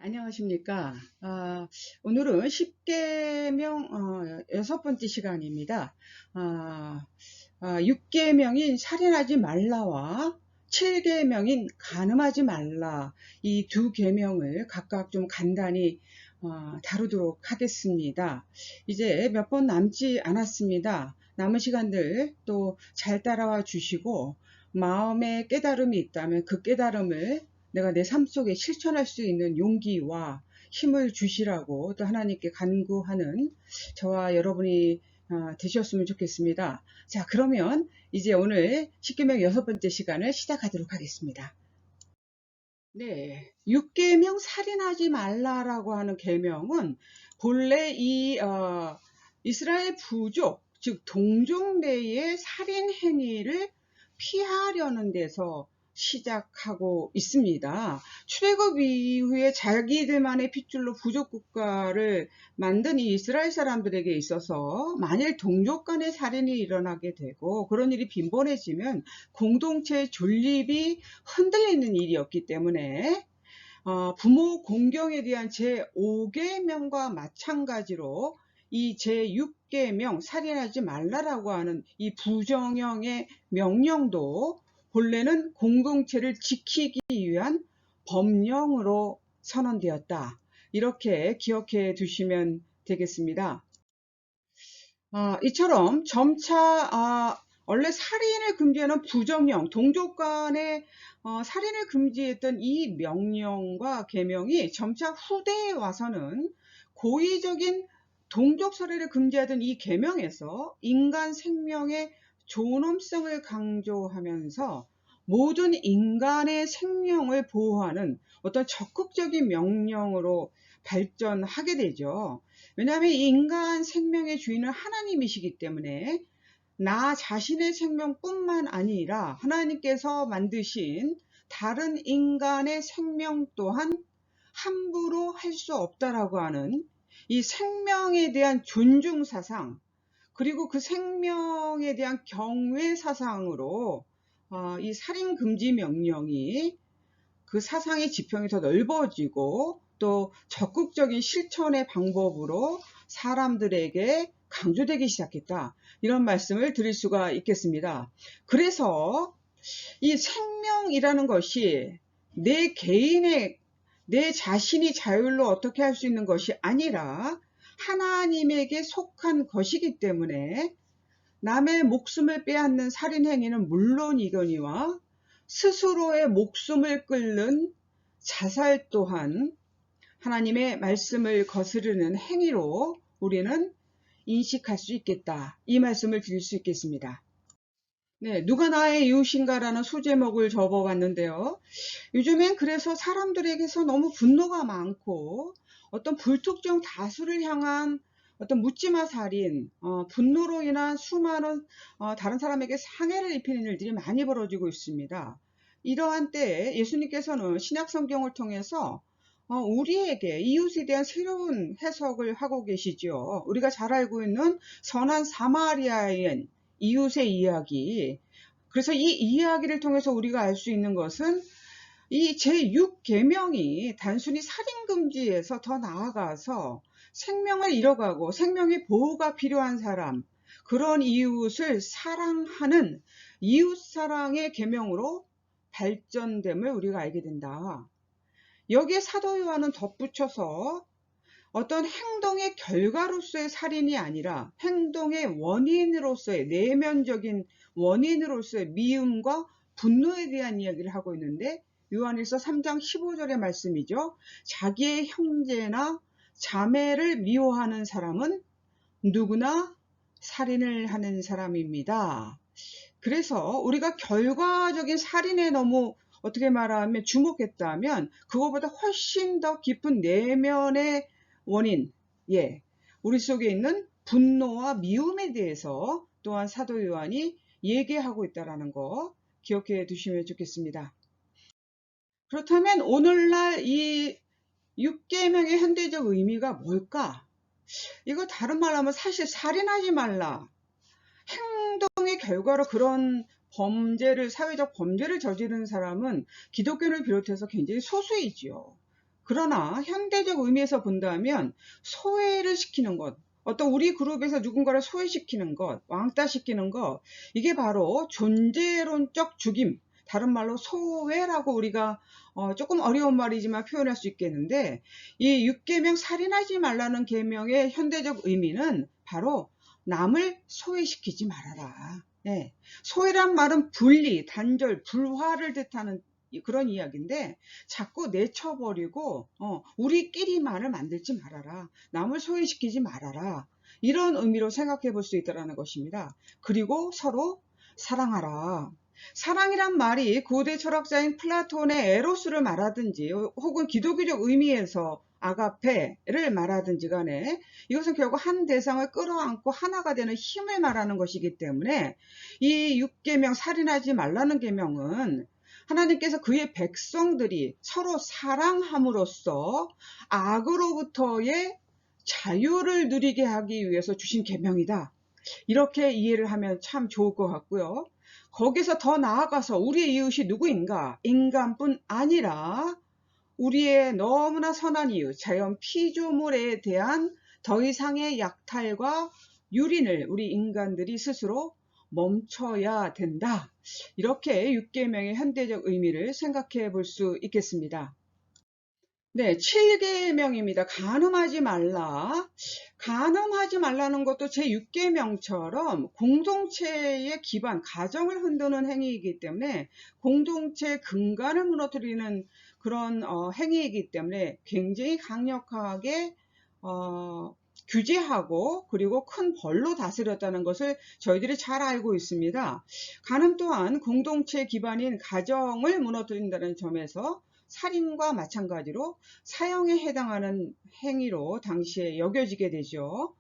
안녕하십니까. 오늘은 10계명 6번째 시간입니다. 6계명인 살인하지 말라와 7계명인 간음하지 말라, 이 두 계명을 각각 좀 간단히 다루도록 하겠습니다. 이제 몇 번 남지 않았습니다. 남은 시간들 또 잘 따라와 주시고, 마음에 깨달음이 있다면 그 깨달음을 내가 내 삶 속에 실천할 수 있는 용기와 힘을 주시라고 또 하나님께 간구하는 저와 여러분이 되셨으면 좋겠습니다. 자, 그러면 이제 오늘 10계명 6번째 시간을 시작하도록 하겠습니다. 네, 6계명 살인하지 말라라고 하는 계명은 본래 이 이스라엘 부족, 즉 동족 내의 살인 행위를 피하려는 데서 시작하고 있습니다. 출애굽 이후에 자기들만의 핏줄로 부족 국가를 만든 이 이스라엘 사람들에게 있어서 만일 동족 간의 살인이 일어나게 되고 그런 일이 빈번해지면 공동체의 존립이 흔들리는 일이었기 때문에 부모 공경에 대한 제5계명과 마찬가지로 이 제6계명 살인하지 말라라고 하는 이 부정형의 명령도 본래는 공동체를 지키기 위한 법령으로 선언되었다. 이렇게 기억해 두시면 되겠습니다. 이처럼 점차 원래 살인을 금지하는 부정령, 동족 간의 살인을 금지했던 이 명령과 계명이 점차 후대에 와서는 고의적인 동족 살해를 금지하던 이 계명에서 인간 생명의 존엄성을 강조하면서 모든 인간의 생명을 보호하는 어떤 적극적인 명령으로 발전하게 되죠. 왜냐하면 인간 생명의 주인은 하나님이시기 때문에 나 자신의 생명뿐만 아니라 하나님께서 만드신 다른 인간의 생명 또한 함부로 할 수 없다라고 하는 이 생명에 대한 존중 사상, 그리고 그 생명에 대한 경외 사상으로 이 살인 금지 명령이 그 사상의 지평이 더 넓어지고 또 적극적인 실천의 방법으로 사람들에게 강조되기 시작했다. 이런 말씀을 드릴 수가 있겠습니다. 그래서 이 생명이라는 것이 내 개인의, 내 자신이 자율로 어떻게 할 수 있는 것이 아니라 하나님에게 속한 것이기 때문에 남의 목숨을 빼앗는 살인행위는 물론이거니와 스스로의 목숨을 끊는 자살 또한 하나님의 말씀을 거스르는 행위로 우리는 인식할 수 있겠다. 이 말씀을 드릴 수 있겠습니다. 네, 누가 나의 이웃인가라는 소제목을 접어봤는데요. 요즘엔 그래서 사람들에게서 너무 분노가 많고 어떤 불특정 다수를 향한 어떤 묻지마 살인, 분노로 인한 수많은 다른 사람에게 상해를 입히는 일들이 많이 벌어지고 있습니다. 이러한 때에 예수님께서는 신약 성경을 통해서 우리에게 이웃에 대한 새로운 해석을 하고 계시죠. 우리가 잘 알고 있는 선한 사마리아인 이웃의 이야기. 그래서 이 이야기를 통해서 우리가 알 수 있는 것은 이 제6계명이 단순히 살인금지에서 더 나아가서 생명을 잃어가고 생명의 보호가 필요한 사람, 그런 이웃을 사랑하는 이웃사랑의 계명으로 발전됨을 우리가 알게 된다. 여기에 사도 요한은 덧붙여서 어떤 행동의 결과로서의 살인이 아니라 행동의 원인으로서의, 내면적인 원인으로서의 미움과 분노에 대한 이야기를 하고 있는데, 요한일서 3장 15절의 말씀이죠. 자기의 형제나 자매를 미워하는 사람은 누구나 살인을 하는 사람입니다. 그래서 우리가 결과적인 살인에 너무 어떻게 말하면 주목했다면 그거보다 훨씬 더 깊은 내면의 원인, 우리 속에 있는 분노와 미움에 대해서 또한 사도 요한이 얘기하고 있다는 거 기억해 두시면 좋겠습니다. 그렇다면 오늘날 이 6계명의 현대적 의미가 뭘까? 이거 다른 말로 하면 사실 살인하지 말라. 행동의 결과로 그런 범죄를, 사회적 범죄를 저지르는 사람은 기독교를 비롯해서 굉장히 소수이지요. 그러나 현대적 의미에서 본다면 소외를 시키는 것, 어떤 우리 그룹에서 누군가를 소외시키는 것, 왕따시키는 것, 이게 바로 존재론적 죽임, 다른 말로 소외라고 우리가 조금 어려운 말이지만 표현할 수 있겠는데, 이 육계명 살인하지 말라는 계명의 현대적 의미는 바로 남을 소외시키지 말아라. 네. 소외란 말은 분리, 단절, 불화를 뜻하는 그런 이야기인데, 자꾸 내쳐버리고 우리끼리만을 만들지 말아라. 남을 소외시키지 말아라. 이런 의미로 생각해 볼 수 있다는 것입니다. 그리고 서로 사랑하라. 사랑이란 말이 고대 철학자인 플라톤의 에로스를 말하든지 혹은 기독교적 의미에서 아가페를 말하든지 간에 이것은 결국 한 대상을 끌어안고 하나가 되는 힘을 말하는 것이기 때문에 이 6계명 살인하지 말라는 계명은 하나님께서 그의 백성들이 서로 사랑함으로써 악으로부터의 자유를 누리게 하기 위해서 주신 계명이다. 이렇게 이해를 하면 참 좋을 것 같고요. 거기서 더 나아가서 우리의 이웃이 누구인가? 인간뿐 아니라 우리의 너무나 선한 이웃, 자연 피조물에 대한 더 이상의 약탈과 유린을 우리 인간들이 스스로 멈춰야 된다. 이렇게 6계명의 현대적 의미를 생각해 볼 수 있겠습니다. 네, 7계명입니다. 간음하지 말라. 간음하지 말라는 것도 제6계명처럼 공동체의 기반, 가정을 흔드는 행위이기 때문에 공동체의 근간을 무너뜨리는 그런 행위이기 때문에 굉장히 강력하게 규제하고 그리고 큰 벌로 다스렸다는 것을 저희들이 잘 알고 있습니다. 간음 또한 공동체 기반인 가정을 무너뜨린다는 점에서 살인과 마찬가지로 사형에 해당하는 행위로 당시에 여겨지게 되죠.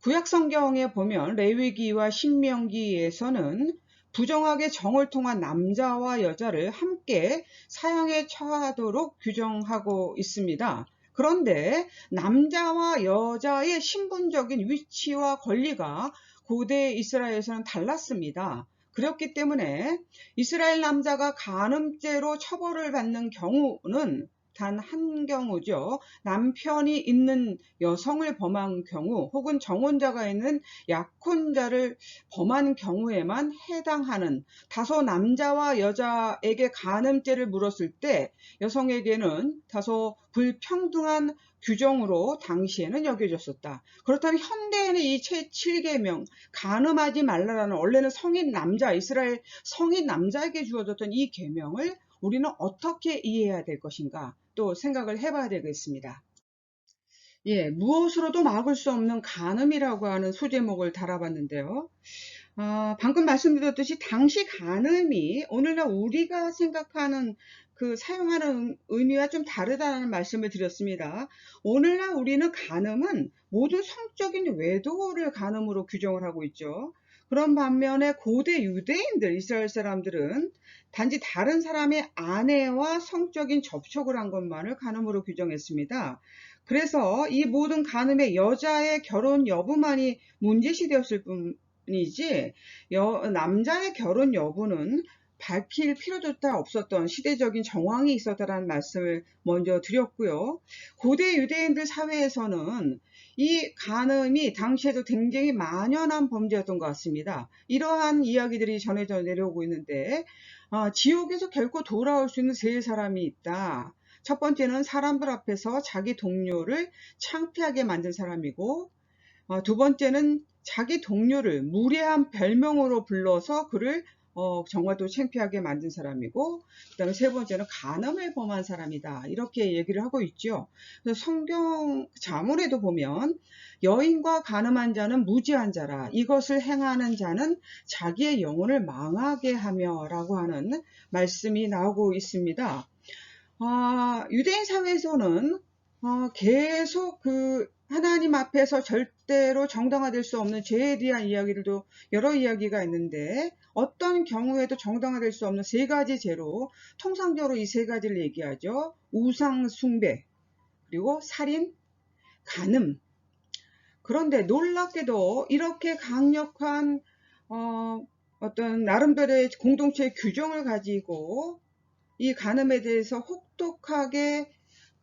구약 성경에 보면 레위기와 신명기에서는 부정하게 정을 통한 남자와 여자를 함께 사형에 처하도록 규정하고 있습니다. 그런데 남자와 여자의 신분적인 위치와 권리가 고대 이스라엘에서는 달랐습니다. 그렇기 때문에 이스라엘 남자가 간음죄로 처벌을 받는 경우는 단 한 경우죠. 남편이 있는 여성을 범한 경우 혹은 정혼자가 있는 약혼자를 범한 경우에만 해당하는, 다소 남자와 여자에게 간음죄를 물었을 때 여성에게는 다소 불평등한 규정으로 당시에는 여겨졌었다. 그렇다면 현대에는 이 제7계명 간음하지 말라라는, 원래는 성인 남자, 이스라엘 성인 남자에게 주어졌던 이 계명을 우리는 어떻게 이해해야 될 것인가 또 생각을 해봐야 되겠습니다. 예, 무엇으로도 막을 수 없는 간음이라고 하는 소제목을 달아봤는데요. 방금 말씀드렸듯이 당시 간음이 오늘날 우리가 생각하는 사용하는 의미와 좀 다르다는 말씀을 드렸습니다. 오늘날 우리는 간음은 모든 성적인 외도를 간음으로 규정을 하고 있죠. 그런 반면에 고대 유대인들, 이스라엘 사람들은 단지 다른 사람의 아내와 성적인 접촉을 한 것만을 간음으로 규정했습니다. 그래서 이 모든 간음의 여자의 결혼 여부만이 문제시되었을 뿐이지 남자의 결혼 여부는 밝힐 필요도 없었던 시대적인 정황이 있었다는 말씀을 먼저 드렸고요. 고대 유대인들 사회에서는 이 간음이 당시에도 굉장히 만연한 범죄였던 것 같습니다. 이러한 이야기들이 전해져 내려오고 있는데 지옥에서 결코 돌아올 수 있는 세 사람이 있다. 첫 번째는 사람들 앞에서 자기 동료를 창피하게 만든 사람이고, 두 번째는 자기 동료를 무례한 별명으로 불러서 그를 정말 또 창피하게 만든 사람이고, 그 다음에 세 번째는 간음을 범한 사람이다. 이렇게 얘기를 하고 있죠. 그래서 성경 자문에도 보면 여인과 간음한 자는 무지한 자라, 이것을 행하는 자는 자기의 영혼을 망하게 하며 라고 하는 말씀이 나오고 있습니다. 유대인 사회에서는 계속 하나님 앞에서 절대로 정당화될 수 없는 죄에 대한 이야기들도 여러 이야기가 있는데, 어떤 경우에도 정당화될 수 없는 세 가지 죄로 통상적으로 이 세 가지를 얘기하죠. 우상 숭배, 그리고 살인, 간음. 그런데 놀랍게도 이렇게 강력한 어떤 나름대로의 공동체의 규정을 가지고 이 간음에 대해서 혹독하게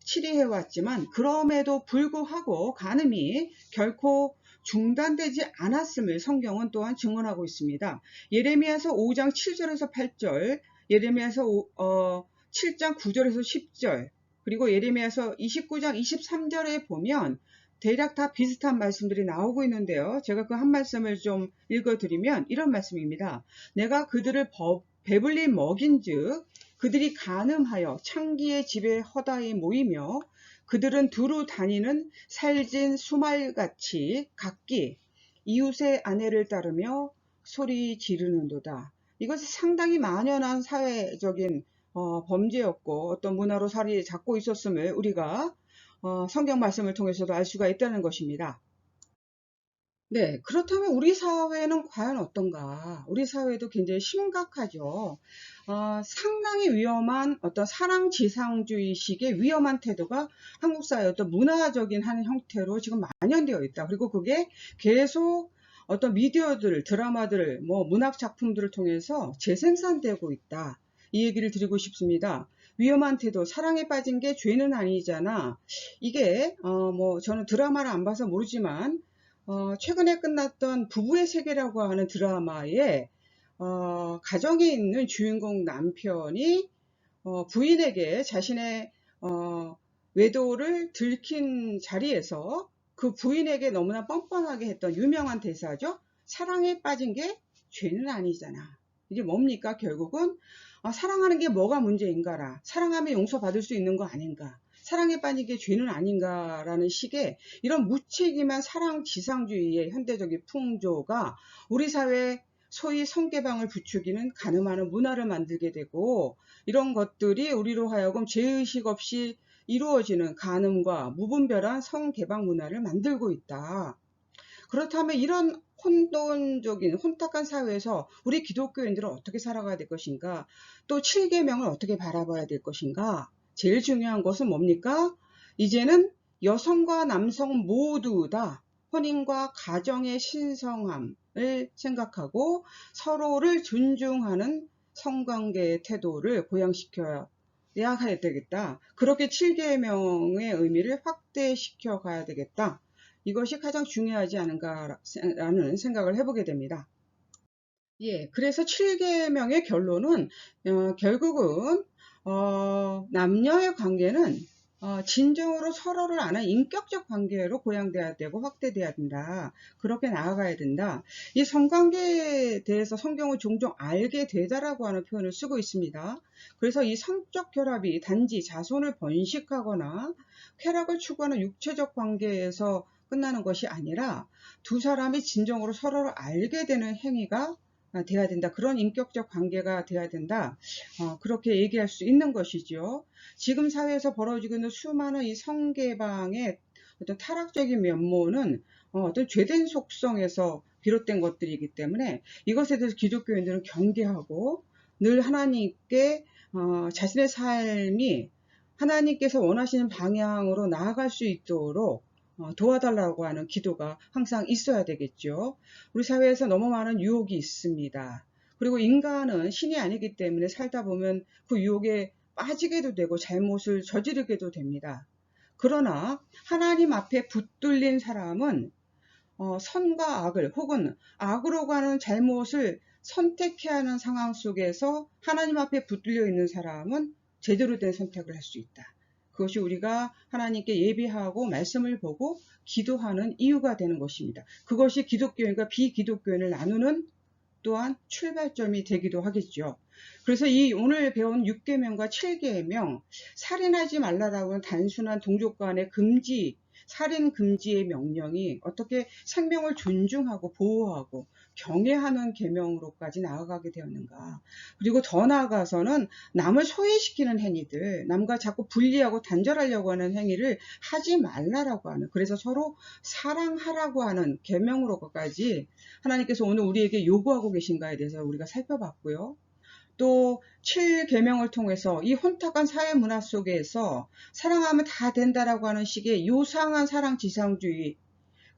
치리해왔지만 그럼에도 불구하고 간음이 결코 중단되지 않았음을 성경은 또한 증언하고 있습니다. 예레미야서 5장 7절에서 8절, 예레미야서 7장 9절에서 10절, 그리고 예레미야서 29장 23절에 보면 대략 다 비슷한 말씀들이 나오고 있는데요. 제가 그 한 말씀을 좀 읽어드리면 이런 말씀입니다. 내가 그들을 배불리 먹인즉 그들이 간음하여 창기의 집에 허다히 모이며 그들은 두루 다니는 살진 수말같이 각기 이웃의 아내를 따르며 소리 지르는도다. 이것이 상당히 만연한 사회적인 범죄였고 어떤 문화로 자리 잡고 있었음을 우리가 성경 말씀을 통해서도 알 수가 있다는 것입니다. 네, 그렇다면 우리 사회는 과연 어떤가? 우리 사회도 굉장히 심각하죠. 상당히 위험한 어떤 사랑지상주의식의 위험한 태도가 한국 사회의 어떤 문화적인 한 형태로 지금 만연되어 있다. 그리고 그게 계속 어떤 미디어들, 드라마들, 문학 작품들을 통해서 재생산되고 있다. 이 얘기를 드리고 싶습니다. 위험한 태도, 사랑에 빠진 게 죄는 아니잖아. 이게 저는 드라마를 안 봐서 모르지만 최근에 끝났던 부부의 세계라고 하는 드라마에 가정에 있는 주인공 남편이 부인에게 자신의 외도를 들킨 자리에서 그 부인에게 너무나 뻔뻔하게 했던 유명한 대사죠. 사랑에 빠진 게 죄는 아니잖아. 이게 뭡니까? 결국은 사랑하는 게 뭐가 문제인가라. 사랑하면 용서받을 수 있는 거 아닌가. 사랑에 빠진 게 죄는 아닌가라는 식의 이런 무책임한 사랑지상주의의 현대적인 풍조가 우리 사회 소위 성개방을 부추기는 가늠하는 문화를 만들게 되고 이런 것들이 우리로 하여금 죄의식 없이 이루어지는 간음과 무분별한 성개방 문화를 만들고 있다. 그렇다면 이런 혼돈적인 혼탁한 사회에서 우리 기독교인들은 어떻게 살아가야 될 것인가? 또 7계명을 어떻게 바라봐야 될 것인가? 제일 중요한 것은 뭡니까? 이제는 여성과 남성 모두 다 혼인과 가정의 신성함을 생각하고 서로를 존중하는 성관계의 태도를 고양시켜야 되겠다. 그렇게 7계명의 의미를 확대시켜 가야 되겠다. 이것이 가장 중요하지 않은가라는 생각을 해보게 됩니다. 예, 그래서 7계명의 결론은 결국은 남녀의 관계는 진정으로 서로를 아는 인격적 관계로 고양돼야 되고 확대돼야 된다. 그렇게 나아가야 된다. 이 성관계에 대해서 성경은 종종 알게 되다라고 하는 표현을 쓰고 있습니다. 그래서 이 성적 결합이 단지 자손을 번식하거나 쾌락을 추구하는 육체적 관계에서 끝나는 것이 아니라 두 사람이 진정으로 서로를 알게 되는 행위가 돼야 된다. 그런 인격적 관계가 돼야 된다. 그렇게 얘기할 수 있는 것이죠. 지금 사회에서 벌어지고 있는 수많은 이 성개방의 어떤 타락적인 면모는 어떤 죄된 속성에서 비롯된 것들이기 때문에 이것에 대해서 기독교인들은 경계하고 늘 하나님께 자신의 삶이 하나님께서 원하시는 방향으로 나아갈 수 있도록 도와달라고 하는 기도가 항상 있어야 되겠죠. 우리 사회에서 너무 많은 유혹이 있습니다. 그리고 인간은 신이 아니기 때문에 살다 보면 그 유혹에 빠지게도 되고 잘못을 저지르게도 됩니다. 그러나 하나님 앞에 붙들린 사람은 선과 악을 혹은 악으로 가는 잘못을 선택해야 하는 상황 속에서 하나님 앞에 붙들려 있는 사람은 제대로 된 선택을 할 수 있다. 그것이 우리가 하나님께 예비하고 말씀을 보고 기도하는 이유가 되는 것입니다. 그것이 기독교인과 비기독교인을 나누는 또한 출발점이 되기도 하겠죠. 그래서 이 오늘 배운 6계명과 7계명, 살인하지 말라라고 하는 단순한 동족 간의 금지, 살인 금지의 명령이 어떻게 생명을 존중하고 보호하고 경외하는 계명으로까지 나아가게 되었는가. 그리고 더 나아가서는 남을 소외시키는 행위들, 남과 자꾸 분리하고 단절하려고 하는 행위를 하지 말라라고 하는, 그래서 서로 사랑하라고 하는 계명으로까지 하나님께서 오늘 우리에게 요구하고 계신가에 대해서 우리가 살펴봤고요. 또 7계명을 통해서 이 혼탁한 사회 문화 속에서 사랑하면 다 된다라고 하는 식의 요상한 사랑지상주의,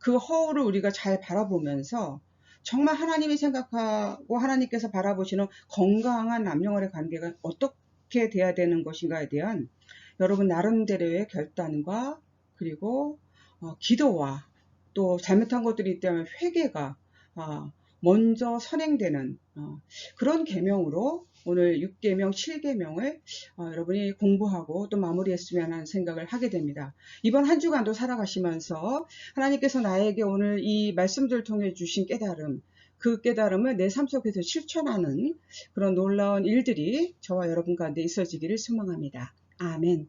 그 허울을 우리가 잘 바라보면서 정말 하나님이 생각하고 하나님께서 바라보시는 건강한 남녀간의 관계가 어떻게 돼야 되는 것인가에 대한 여러분 나름대로의 결단과 그리고 기도와 또 잘못한 것들이 있다면 회개가 먼저 선행되는 그런 계명으로 오늘 6계명, 7계명을 여러분이 공부하고 또 마무리했으면 하는 생각을 하게 됩니다. 이번 한 주간도 살아가시면서 하나님께서 나에게 오늘 이 말씀들을 통해 주신 깨달음, 그 깨달음을 내 삶 속에서 실천하는 그런 놀라운 일들이 저와 여러분 가운데 있어지기를 소망합니다. 아멘.